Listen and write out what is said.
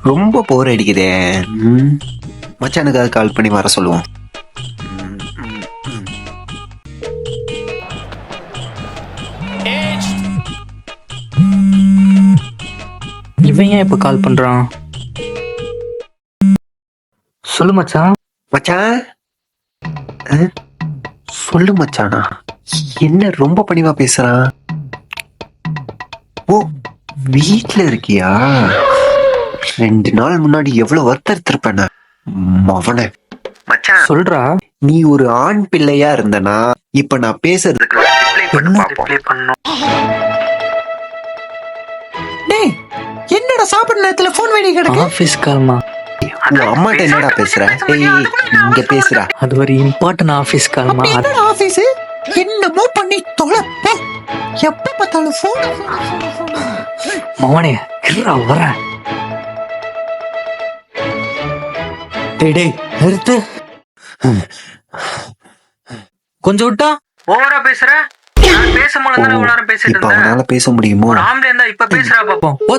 ரொம்ப போர் அடிக்குதே. மச்சானுக்காக கால் பண்ணி வர சொல்லுவோம். இவன் ஏன் இப்ப கால் பண்றான்? சொல்லு மச்சான். மச்சான் சொல்லு மச்சானா, என்ன ரொம்ப பணிவா பேசுறான்? ஓ, வீட்ல இருக்கியா? 2 நாள் முன்னாடி எவ்வளவு வருத்திருப்பேன் அவனை. மச்சான் சொல்றா. நீ ஒரு ஆண் பிள்ளையா இருந்தனா இப்ப நான் பேசுறதுக்கு ரிப்ளை பண்ணணும். டேய், என்னடா சாப்பிடுற நேரத்துல போன் வேடி கிடக்கு? ஆபீஸ் கால்மா. உங்க அம்மாட்ட என்னடா பேசுற? ஏய், இங்க பேசுறா. அது ஒரு இம்பார்ட்டன்ட் ஆபீஸ் கால்மா. என்னடா ஆபீஸ்? என்னமோ பண்ணி தொலைப்ப. எப்ப பார்த்தாலும் போன். மவனே இருடா வரேன். டேய் டேய் நிறுத்து. கொஞ்சம் விட்டா ஓவரா பேசுற. நான் பேசும்போது தானே இவ்வளவு நேரம் பேசிட்டு இப்ப இருந்தேன். அவனால பேச முடியுமோ? ஆம்பளை இருந்தா இப்ப பேசுறா பாப்போம். போ.